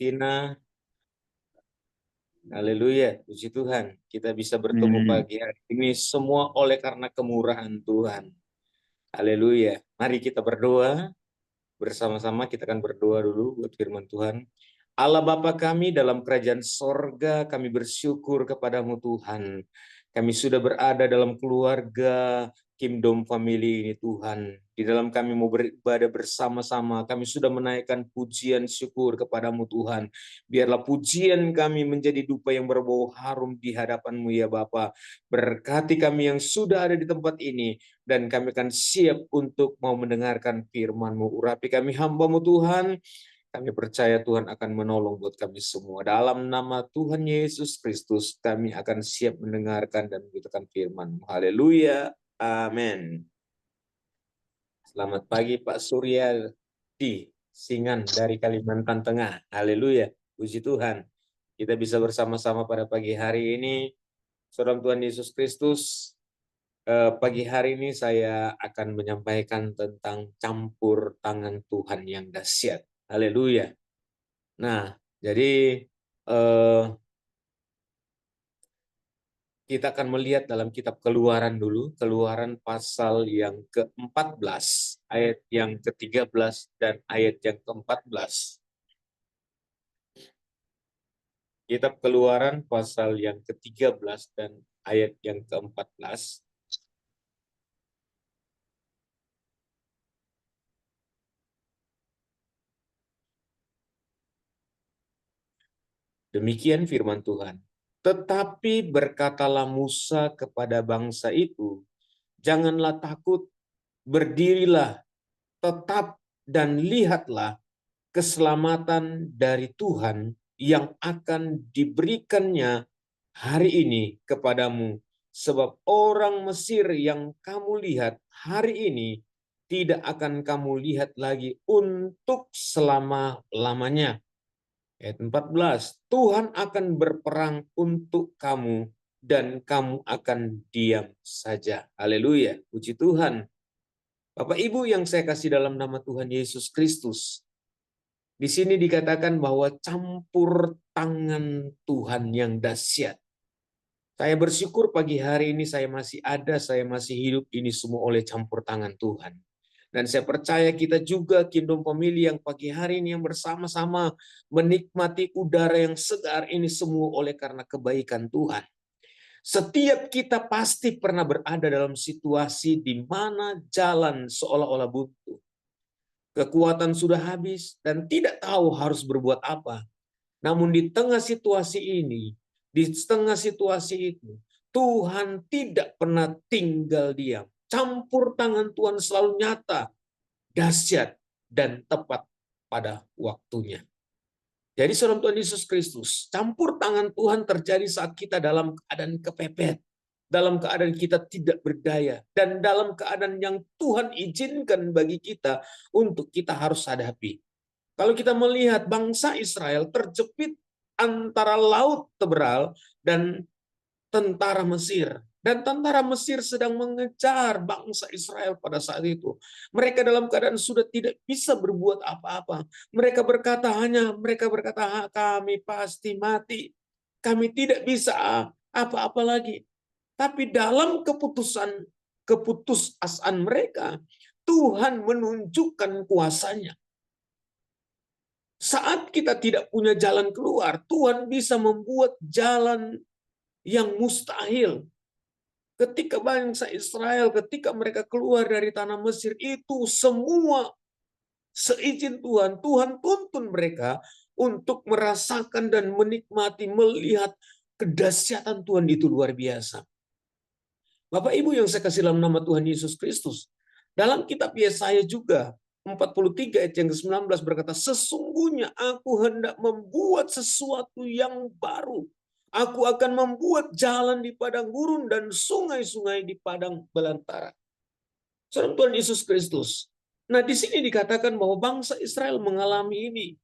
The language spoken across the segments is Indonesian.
Tina. Haleluya, puji Tuhan. Kita bisa bertemu Hmm. pagi hari ini semua oleh karena kemurahan Tuhan. Haleluya. Mari kita berdoa bersama-sama. Kita akan berdoa dulu buat firman Tuhan. Allah Bapa kami dalam kerajaan sorga, kami bersyukur kepadamu Tuhan. Kami sudah berada dalam keluarga Kingdom Family ini Tuhan. Di dalam kami mau beribadah bersama-sama. Kami sudah menaikkan pujian syukur kepadamu Tuhan. Biarlah pujian kami menjadi dupa yang berbau harum di hadapanmu ya Bapa. Berkati kami yang sudah ada di tempat ini. Dan kami akan siap untuk mau mendengarkan firman-Mu. Urapi kami hamba-Mu Tuhan. Kami percaya Tuhan akan menolong buat kami semua. Dalam nama Tuhan Yesus Kristus, kami akan siap mendengarkan dan memberitakan firman-Mu. Haleluya. Amin. Selamat pagi Pak Surya di Singan dari Kalimantan Tengah. Haleluya. Puji Tuhan. Kita bisa bersama-sama pada pagi hari ini. Saudara Tuhan Yesus Kristus, pagi hari ini saya akan menyampaikan tentang campur tangan Tuhan yang dahsyat. Haleluya. Nah, jadi kita akan melihat dalam kitab Keluaran dulu, Keluaran pasal yang ke-14, ayat yang ke-13 dan ayat yang ke-14. Kitab Keluaran pasal yang ke-13 dan ayat yang ke-14. Demikian firman Tuhan. Tetapi berkatalah Musa kepada bangsa itu, janganlah takut, berdirilah, tetap dan lihatlah keselamatan dari Tuhan yang akan diberikannya hari ini kepadamu. Sebab orang Mesir yang kamu lihat hari ini tidak akan kamu lihat lagi untuk selama-lamanya. Ayat 14, Tuhan akan berperang untuk kamu dan kamu akan diam saja. Haleluya, puji Tuhan. Bapak Ibu yang saya kasih dalam nama Tuhan Yesus Kristus, di sini dikatakan bahwa campur tangan Tuhan yang dahsyat. Saya bersyukur pagi hari ini saya masih ada, saya masih hidup, ini semua oleh campur tangan Tuhan. Dan saya percaya kita juga Kingdom Family yang pagi hari ini yang bersama-sama menikmati udara yang segar ini semua oleh karena kebaikan Tuhan. Setiap kita pasti pernah berada dalam situasi di mana jalan seolah-olah buntu. Kekuatan sudah habis dan tidak tahu harus berbuat apa. Namun di tengah situasi ini, di tengah situasi itu, Tuhan tidak pernah tinggal diam. Campur tangan Tuhan selalu nyata, dahsyat, dan tepat pada waktunya. Jadi saudara Tuhan Yesus Kristus, campur tangan Tuhan terjadi saat kita dalam keadaan kepepet, dalam keadaan kita tidak berdaya, dan dalam keadaan yang Tuhan izinkan bagi kita untuk kita harus hadapi. Kalau kita melihat bangsa Israel terjepit antara laut Teberal dan tentara Mesir. Dan tentara Mesir sedang mengejar bangsa Israel pada saat itu. Mereka dalam keadaan sudah tidak bisa berbuat apa-apa. Mereka berkata, kami pasti mati. Kami tidak bisa apa-apa lagi. Tapi dalam keputusasaan mereka, Tuhan menunjukkan kuasanya. Saat kita tidak punya jalan keluar, Tuhan bisa membuat jalan yang mustahil. Ketika bangsa Israel, ketika mereka keluar dari tanah Mesir, itu semua seizin Tuhan. Tuhan tuntun mereka untuk merasakan dan menikmati, melihat kedahsyatan Tuhan itu luar biasa. Bapak Ibu yang saya kasih dalam nama Tuhan Yesus Kristus, dalam kitab Yesaya juga 43 ayat yang ke-19 berkata, sesungguhnya aku hendak membuat sesuatu yang baru. Aku akan membuat jalan di padang gurun dan sungai-sungai di padang belantara. Saudara Tuhan Yesus Kristus. Nah, di sini dikatakan bahwa bangsa Israel mengalami ini.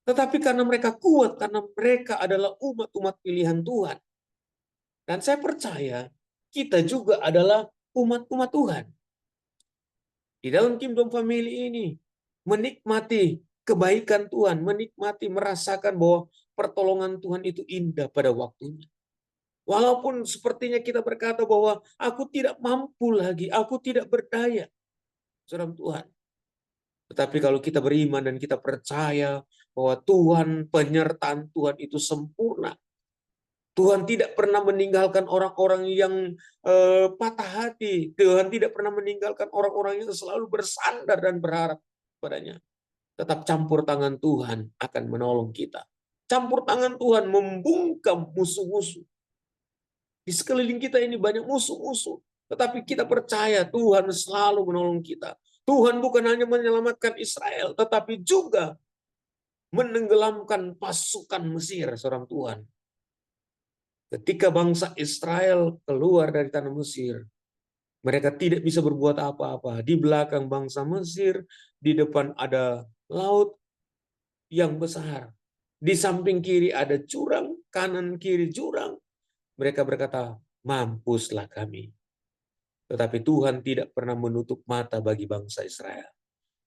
Tetapi karena mereka kuat, karena mereka adalah umat-umat pilihan Tuhan. Dan saya percaya kita juga adalah umat-umat Tuhan. Di dalam Kingdom Family ini, menikmati kebaikan Tuhan, menikmati, merasakan bahwa pertolongan Tuhan itu indah pada waktunya. Walaupun sepertinya kita berkata bahwa aku tidak mampu lagi, aku tidak berdaya, saudara Tuhan. Tetapi kalau kita beriman dan kita percaya bahwa Tuhan, penyertaan Tuhan itu sempurna. Tuhan tidak pernah meninggalkan orang-orang yang patah hati. Tuhan tidak pernah meninggalkan orang-orang yang selalu bersandar dan berharap padanya. Tetap campur tangan Tuhan akan menolong kita. Campur tangan Tuhan membungkam musuh-musuh. Di sekeliling kita ini banyak musuh-musuh. Tetapi kita percaya Tuhan selalu menolong kita. Tuhan bukan hanya menyelamatkan Israel, tetapi juga menenggelamkan pasukan Mesir, seorang Tuhan. Ketika bangsa Israel keluar dari tanah Mesir, mereka tidak bisa berbuat apa-apa. Di belakang bangsa Mesir, di depan ada laut yang besar. Di samping kiri ada jurang, kanan kiri jurang. Mereka berkata, mampuslah kami. Tetapi Tuhan tidak pernah menutup mata bagi bangsa Israel.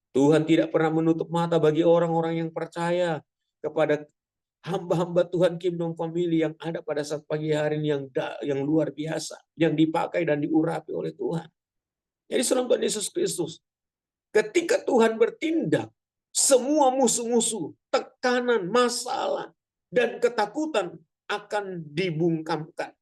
Tuhan tidak pernah menutup mata bagi orang-orang yang percaya kepada hamba-hamba Tuhan Kingdom Family yang ada pada saat pagi hari ini yang luar biasa, yang dipakai dan diurapi oleh Tuhan. Jadi saudara Tuhan Yesus Kristus, ketika Tuhan bertindak, semua musuh-musuh, tekanan, masalah, dan ketakutan akan dibungkamkan.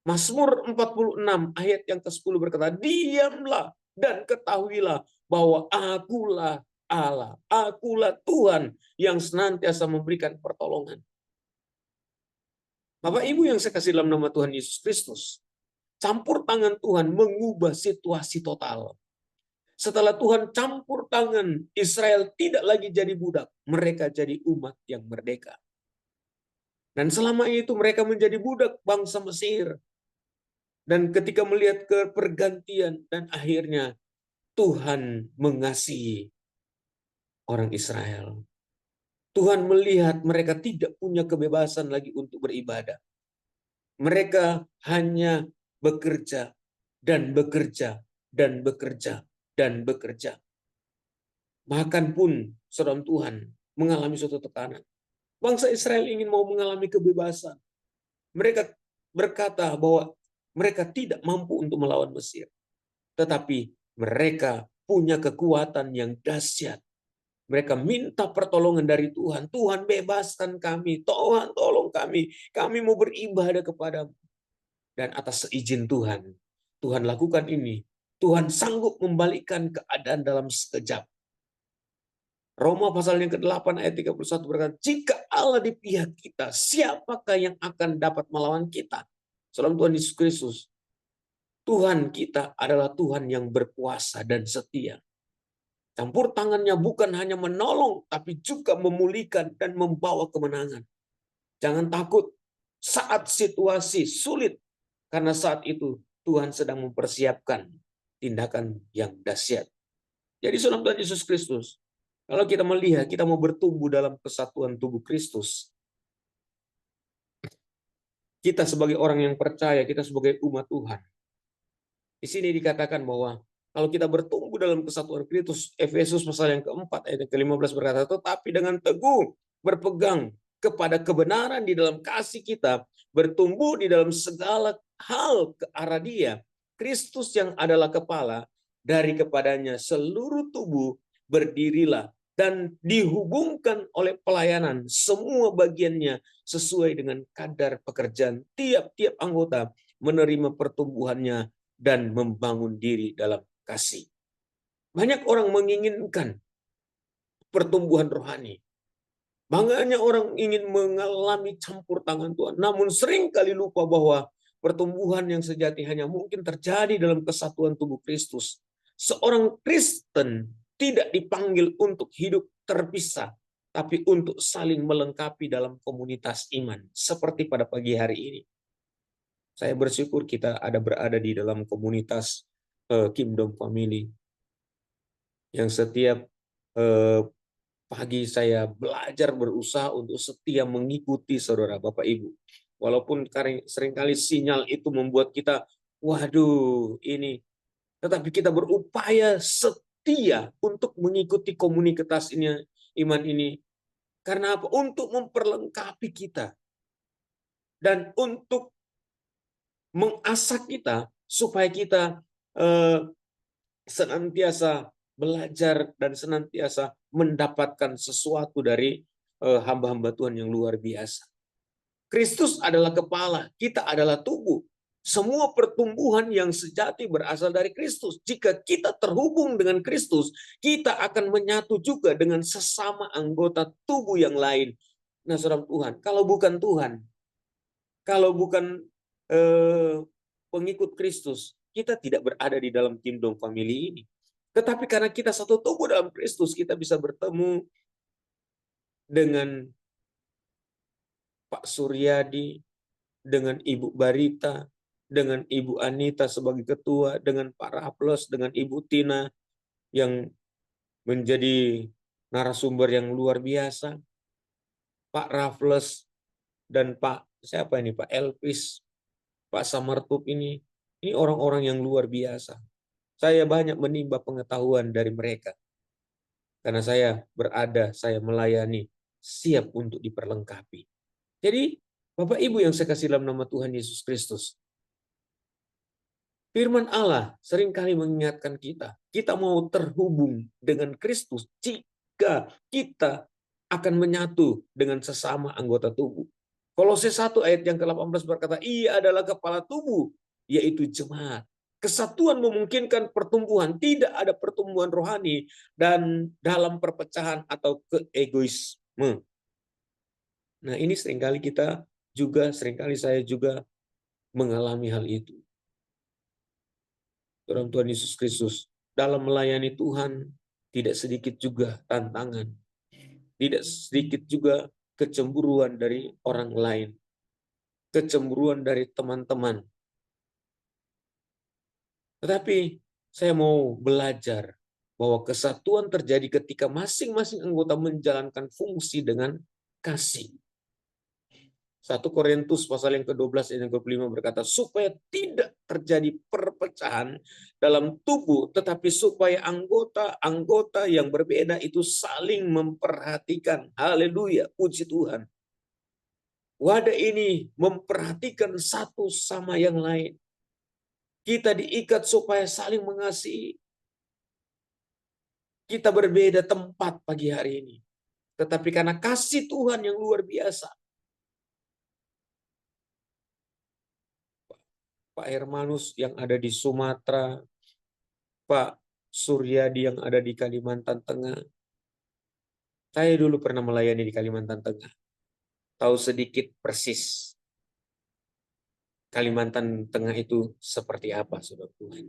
Mazmur 46 ayat yang ke-10 berkata, diamlah dan ketahuilah bahwa akulah Allah, akulah Tuhan yang senantiasa memberikan pertolongan. Bapak Ibu yang saya kasih dalam nama Tuhan Yesus Kristus, campur tangan Tuhan mengubah situasi total. Setelah Tuhan campur tangan, Israel tidak lagi jadi budak, mereka jadi umat yang merdeka. Dan selama itu mereka menjadi budak bangsa Mesir. Dan ketika melihat ke pergantian dan akhirnya Tuhan mengasihi orang Israel. Tuhan melihat mereka tidak punya kebebasan lagi untuk beribadah. Mereka hanya bekerja dan bekerja dan bekerja dan bekerja. Makan pun, saudara Tuhan, mengalami suatu tekanan. Bangsa Israel ingin mau mengalami kebebasan. Mereka berkata bahwa mereka tidak mampu untuk melawan Mesir. Tetapi mereka punya kekuatan yang dahsyat. Mereka minta pertolongan dari Tuhan. Tuhan bebaskan kami. Tuhan tolong kami. Kami mau beribadah kepadamu. Dan atas seizin Tuhan, Tuhan lakukan ini. Tuhan sanggup membalikkan keadaan dalam sekejap. Roma pasal yang ke-8 ayat 31 berkata, jika Allah di pihak kita, siapakah yang akan dapat melawan kita? Salam Tuhan Yesus Kristus. Tuhan kita adalah Tuhan yang berkuasa dan setia. Campur tangannya bukan hanya menolong, tapi juga memulihkan dan membawa kemenangan. Jangan takut saat situasi sulit, karena saat itu Tuhan sedang mempersiapkan tindakan yang dahsyat. Jadi saudara Tuhan Yesus Kristus, kalau kita melihat, kita mau bertumbuh dalam kesatuan tubuh Kristus. Kita sebagai orang yang percaya, kita sebagai umat Tuhan. Di sini dikatakan bahwa kalau kita bertumbuh dalam kesatuan Kristus, Efesus pasal yang ke-4 ayat ke-15 berkata, tetapi dengan teguh berpegang kepada kebenaran di dalam kasih kita, bertumbuh di dalam segala hal ke arah Dia, Kristus yang adalah kepala, dari kepadanya seluruh tubuh berdirilah dan dihubungkan oleh pelayanan semua bagiannya sesuai dengan kadar pekerjaan tiap-tiap anggota menerima pertumbuhannya dan membangun diri dalam kasih. Banyak orang menginginkan pertumbuhan rohani. Banyak orang ingin mengalami campur tangan Tuhan. Namun sering kali lupa bahwa pertumbuhan yang sejati hanya mungkin terjadi dalam kesatuan tubuh Kristus. Seorang Kristen tidak dipanggil untuk hidup terpisah, tapi untuk saling melengkapi dalam komunitas iman. Seperti pada pagi hari ini. Saya bersyukur kita berada di dalam komunitas Kingdom Family yang setiap pagi saya belajar berusaha untuk setia mengikuti saudara Bapak Ibu. Walaupun seringkali sinyal itu membuat kita, waduh ini, tetapi kita berupaya setia untuk mengikuti komunitas ini iman ini. Karena apa? Untuk memperlengkapi kita. Dan untuk mengasah kita supaya kita senantiasa belajar dan senantiasa mendapatkan sesuatu dari hamba-hamba Tuhan yang luar biasa. Kristus adalah kepala, kita adalah tubuh. Semua pertumbuhan yang sejati berasal dari Kristus. Jika kita terhubung dengan Kristus, kita akan menyatu juga dengan sesama anggota tubuh yang lain. Nah, saudara Tuhan, kalau bukan pengikut Kristus, kita tidak berada di dalam kingdom family ini. Tetapi karena kita satu tubuh dalam Kristus, kita bisa bertemu dengan Pak Suryadi, dengan Ibu Barita, dengan Ibu Anita sebagai ketua, dengan Pak Raplos, dengan Ibu Tina yang menjadi narasumber yang luar biasa, Pak Raffles dan Pak siapa ini, Pak Elvis, Pak Samartup ini orang-orang yang luar biasa. Saya banyak menimba pengetahuan dari mereka. Karena saya melayani, siap untuk diperlengkapi. Jadi, Bapak Ibu yang saya kasih dalam nama Tuhan Yesus Kristus, firman Allah seringkali mengingatkan kita mau terhubung dengan Kristus jika kita akan menyatu dengan sesama anggota tubuh. Kolose 1 ayat yang ke-18 berkata, ia adalah kepala tubuh, yaitu jemaat. Kesatuan memungkinkan pertumbuhan, tidak ada pertumbuhan rohani dan dalam perpecahan atau keegoisme. Nah, ini seringkali saya juga mengalami hal itu. Dalam Tuhan Yesus Kristus, dalam melayani Tuhan, tidak sedikit juga tantangan. Tidak sedikit juga kecemburuan dari orang lain. Kecemburuan dari teman-teman. Tetapi saya mau belajar bahwa kesatuan terjadi ketika masing-masing anggota menjalankan fungsi dengan kasih. 1 Korintus pasal yang ke-12 ayat yang ke-5 berkata, supaya tidak terjadi perpecahan dalam tubuh, tetapi supaya anggota-anggota yang berbeda itu saling memperhatikan. Haleluya, puji Tuhan. Wadah ini memperhatikan satu sama yang lain. Kita diikat supaya saling mengasihi. Kita berbeda tempat pagi hari ini. Tetapi karena kasih Tuhan yang luar biasa, Pak Hermanus yang ada di Sumatera, Pak Suryadi yang ada di Kalimantan Tengah. Saya dulu pernah melayani di Kalimantan Tengah. Tahu sedikit persis Kalimantan Tengah itu seperti apa, saudara Tuhan.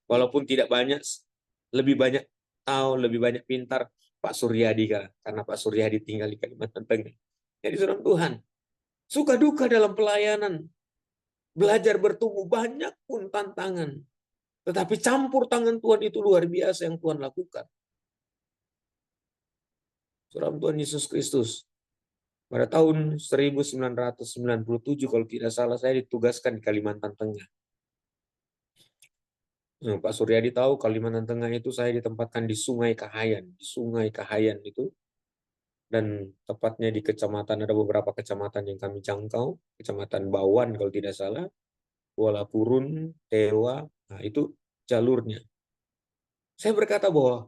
Walaupun tidak banyak, lebih banyak tahu, lebih banyak pintar Pak Suryadi, karena Pak Suryadi tinggal di Kalimantan Tengah. Jadi saudara Tuhan, suka duka dalam pelayanan, belajar bertumbuh, banyak pun tantangan. Tetapi campur tangan Tuhan itu luar biasa yang Tuhan lakukan. Saudara Tuhan Yesus Kristus, pada tahun 1997 kalau tidak salah saya ditugaskan di Kalimantan Tengah. Nah, Pak Suryadi tahu Kalimantan Tengah itu saya ditempatkan di Sungai Kahayan. Di Sungai Kahayan itu, dan tepatnya di kecamatan, ada beberapa kecamatan yang kami jangkau. Kecamatan Bawan kalau tidak salah, Kuala Purun, Tewa, nah itu jalurnya. Saya berkata bahwa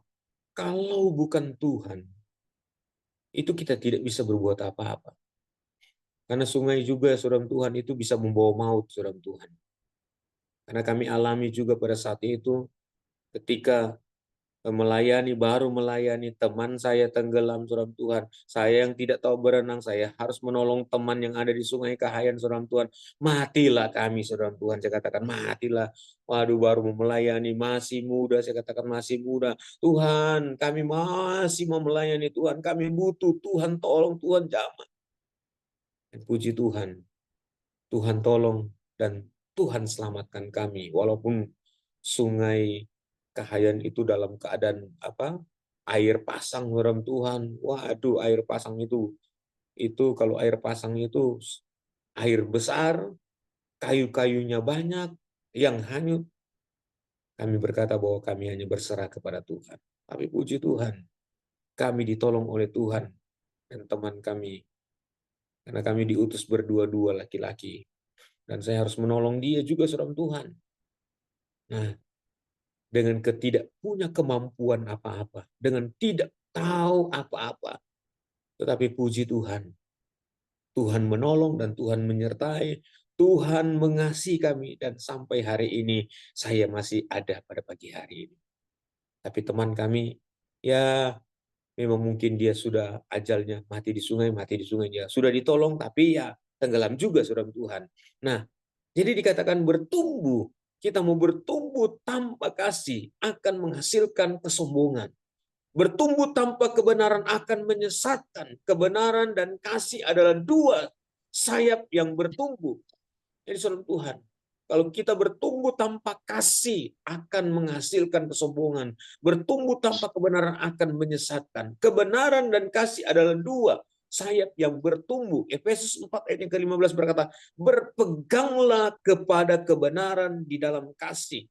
kalau bukan Tuhan, itu kita tidak bisa berbuat apa-apa. Karena sungai juga, saudara Tuhan, itu bisa membawa maut, saudara Tuhan. Karena kami alami juga pada saat itu, ketika baru melayani teman saya tenggelam, saudara Tuhan. Saya yang tidak tahu berenang, saya harus menolong teman yang ada di Sungai Kahayan, saudara Tuhan. Matilah kami, saudara Tuhan. Saya katakan, matilah. Waduh, baru melayani, masih muda. Saya katakan, masih muda. Tuhan, kami masih mau melayani Tuhan. Kami butuh Tuhan, tolong Tuhan, jamah. Dan puji Tuhan. Tuhan tolong dan Tuhan selamatkan kami. Walaupun Sungai Kahayan itu dalam keadaan air pasang, dalam Tuhan. Waduh, air pasang itu kalau air pasang itu air besar, kayu-kayunya banyak yang hanyut. Kami berkata bahwa kami hanya berserah kepada Tuhan. Tapi puji Tuhan, kami ditolong oleh Tuhan dan teman kami. Karena kami diutus berdua-dua laki-laki. Dan saya harus menolong dia juga, saudara Tuhan. Nah, dengan punya kemampuan apa-apa. Dengan tidak tahu apa-apa. Tetapi puji Tuhan. Tuhan menolong dan Tuhan menyertai. Tuhan mengasihi kami. Dan sampai hari ini saya masih ada pada pagi hari ini. Tapi teman kami, ya memang mungkin dia sudah ajalnya mati di sungai dia. Sudah ditolong tapi ya tenggelam juga, saudara Tuhan. Nah, jadi dikatakan bertumbuh. Kita mau bertumbuh tanpa kasih akan menghasilkan kesombongan. Bertumbuh tanpa kebenaran akan menyesatkan. Kebenaran dan kasih adalah dua sayap yang bertumbuh. Jadi saudara Tuhan, kalau kita bertumbuh tanpa kasih akan menghasilkan kesombongan. Bertumbuh tanpa kebenaran akan menyesatkan. Kebenaran dan kasih adalah dua sayap yang bertumbuh. Efesus 4 ayat yang ke-15 berkata, berpeganglah kepada kebenaran di dalam kasih.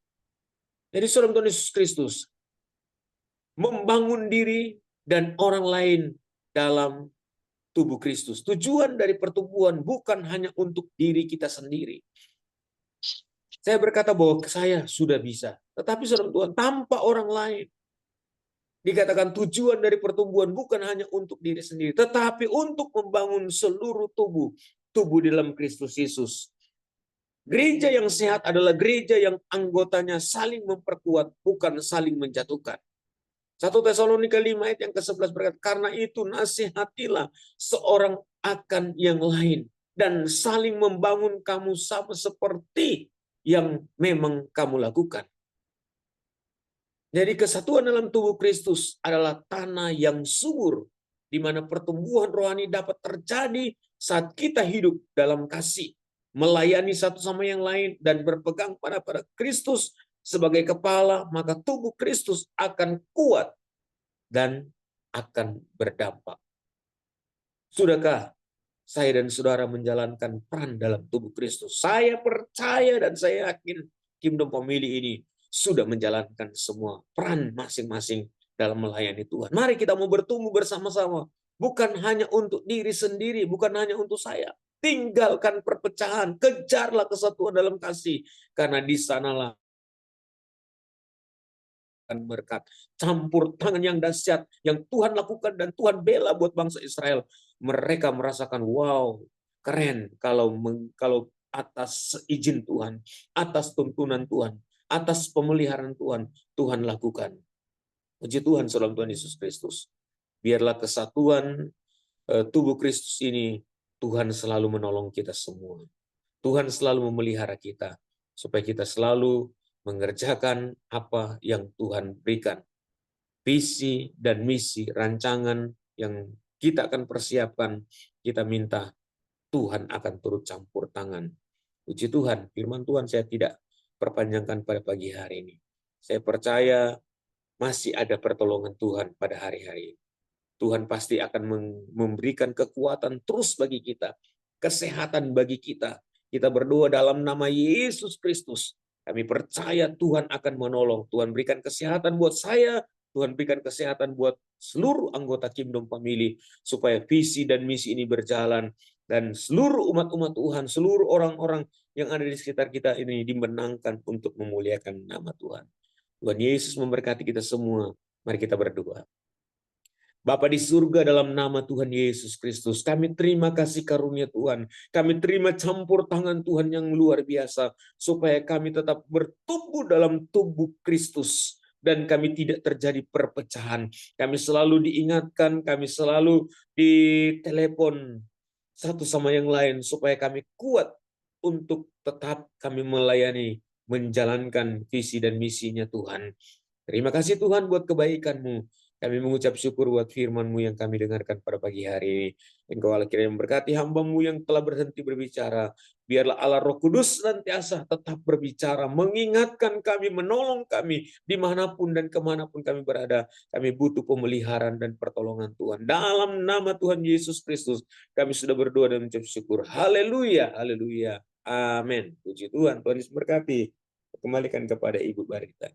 Jadi saudara Tuhan Yesus Kristus membangun diri dan orang lain dalam tubuh Kristus. Tujuan dari pertumbuhan bukan hanya untuk diri kita sendiri. Saya berkata bahwa saya sudah bisa. Tetapi saudara Tuhan, tanpa orang lain. Dikatakan tujuan dari pertumbuhan bukan hanya untuk diri sendiri. Tetapi untuk membangun seluruh tubuh. Tubuh dalam Kristus Yesus. Gereja yang sehat adalah gereja yang anggotanya saling memperkuat, bukan saling menjatuhkan. 1 Tesalonika 5 ayat yang ke-11 berkata, karena itu nasihatilah seorang akan yang lain. Dan saling membangun kamu sama seperti yang memang kamu lakukan. Jadi kesatuan dalam tubuh Kristus adalah tanah yang subur, di mana pertumbuhan rohani dapat terjadi saat kita hidup dalam kasih, melayani satu sama yang lain, dan berpegang pada Kristus sebagai kepala, maka tubuh Kristus akan kuat dan akan berdampak. Sudahkah saya dan saudara menjalankan peran dalam tubuh Kristus? Saya percaya dan saya yakin Kingdom Family ini sudah menjalankan semua peran masing-masing dalam melayani Tuhan. Mari kita mau bertumbuh bersama-sama. Bukan hanya untuk diri sendiri, bukan hanya untuk saya. Tinggalkan perpecahan, kejarlah kesatuan dalam kasih. Karena di sanalah berkat, campur tangan yang dahsyat yang Tuhan lakukan dan Tuhan bela buat bangsa Israel. Mereka merasakan wow, keren kalau atas izin Tuhan, atas tuntunan Tuhan, atas pemeliharaan Tuhan, Tuhan lakukan. Puji Tuhan, salam Tuhan Yesus Kristus. Biarlah kesatuan tubuh Kristus ini, Tuhan selalu menolong kita semua. Tuhan selalu memelihara kita supaya kita selalu mengerjakan apa yang Tuhan berikan. Visi dan misi, rancangan yang kita akan persiapkan, kita minta Tuhan akan turut campur tangan. Puji Tuhan, firman Tuhan saya tidak perpanjangkan pada pagi hari ini. Saya percaya masih ada pertolongan Tuhan pada hari-hari ini. Tuhan pasti akan memberikan kekuatan terus bagi kita, kesehatan bagi kita. Kita berdoa dalam nama Yesus Kristus. Kami percaya Tuhan akan menolong. Tuhan berikan kesehatan buat saya, Tuhan berikan kesehatan buat seluruh anggota Kingdom Family, supaya visi dan misi ini berjalan, dan seluruh umat-umat Tuhan, seluruh orang-orang yang ada di sekitar kita ini dimenangkan untuk memuliakan nama Tuhan. Tuhan Yesus memberkati kita semua. Mari kita berdoa. Bapa di surga, dalam nama Tuhan Yesus Kristus, kami terima kasih karunia Tuhan. Kami terima campur tangan Tuhan yang luar biasa, supaya kami tetap bertumbuh dalam tubuh Kristus. Dan kami tidak terjadi perpecahan. Kami selalu diingatkan, kami selalu ditelepon satu sama yang lain, supaya kami kuat untuk tetap kami melayani, menjalankan visi dan misinya Tuhan. Terima kasih Tuhan buat kebaikan-Mu. Kami mengucap syukur buat firman-Mu yang kami dengarkan pada pagi hari ini. Engkau Allah kiranya memberkati hamba-Mu yang telah berhenti berbicara. Biarlah Allah Roh Kudus senantiasa tetap berbicara, mengingatkan kami, menolong kami dimanapun dan kemanapun kami berada. Kami butuh pemeliharaan dan pertolongan Tuhan. Dalam nama Tuhan Yesus Kristus, kami sudah berdoa dan mengucap syukur. Haleluya, haleluya. Amin. Puji Tuhan, Tuhan Yesus berkati. Kembalikan kepada Ibu Barita.